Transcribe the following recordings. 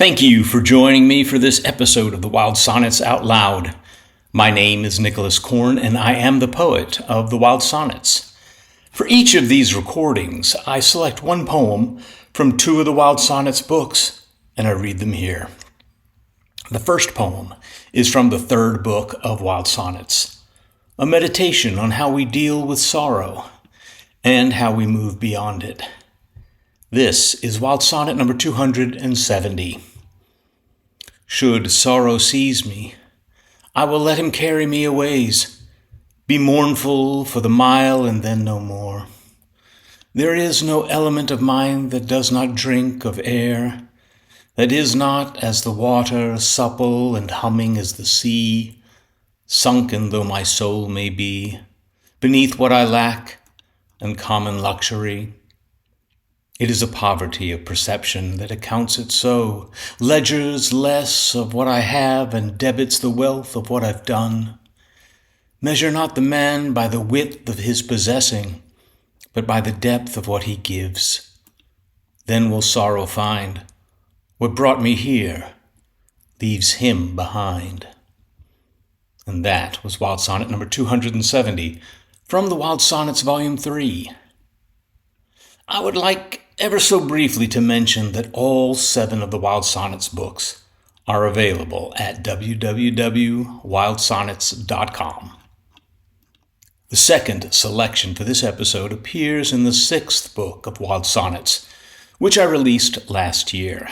Thank you for joining me for this episode of the Wild Sonnets Out Loud. My name is Nicholas Korn, and I am the poet of the Wild Sonnets. For each of these recordings, I select one poem from two of the Wild Sonnets books, and I read them here. The first poem is from the third book of Wild Sonnets, a meditation on how we deal with sorrow and how we move beyond it. This is Wild Sonnet number 270. Should sorrow seize me, I will let him carry me a ways, be mournful for the mile and then no more. There is no element of mine that does not drink of air, that is not as the water, supple and humming as the sea, sunken though my soul may be, beneath what I lack and common luxury. It is a poverty of perception that accounts it so, ledgers less of what I have and debits the wealth of what I've done. Measure not the man by the width of his possessing, but by the depth of what he gives. Then will sorrow find what brought me here leaves him behind. And that was Wild Sonnet number 270 from the Wild Sonnets Volume 3. I would like ever so briefly to mention that all 7 of the Wild Sonnets books are available at www.wildsonnets.com. The second selection for this episode appears in the 6th book of Wild Sonnets, which I released last year.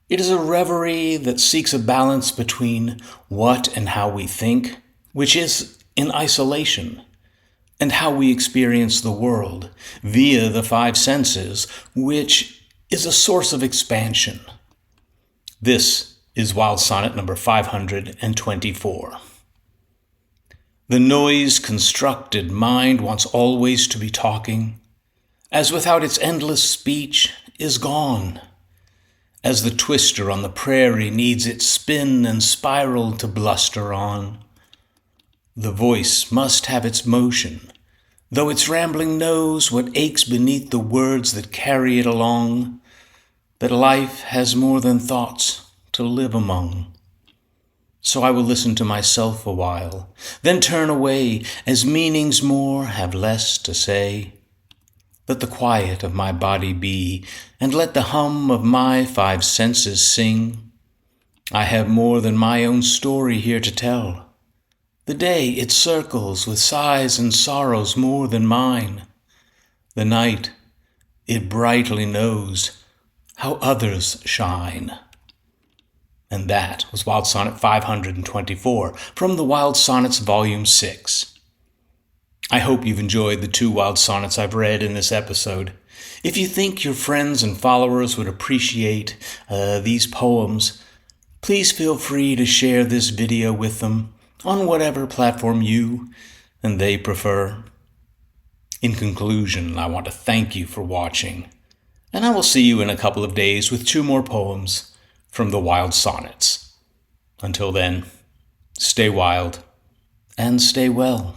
It is a reverie that seeks a balance between what and how we think, which is in isolation, and how we experience the world via the 5 senses, which is a source of expansion. This is Wild Sonnet number 524. The noise-constructed mind wants always to be talking, as without its endless speech is gone, as the twister on the prairie needs its spin and spiral to bluster on. The voice must have its motion, though its rambling knows what aches beneath the words that carry it along, that life has more than thoughts to live among. So I will listen to myself a while, then turn away, as meanings more have less to say. Let the quiet of my body be, and let the hum of my 5 senses sing. I have more than my own story here to tell. The day it circles with sighs and sorrows more than mine. The night it brightly knows how others shine. And that was Wild Sonnet 524 from the Wild Sonnets Volume 6. I hope you've enjoyed the 2 Wild Sonnets I've read in this episode. If you think your friends and followers would appreciate these poems, please feel free to share this video with them on whatever platform you and they prefer. In conclusion, I want to thank you for watching, and I will see you in a couple of days with 2 more poems from the Wild Sonnets. Until then, stay wild and stay well.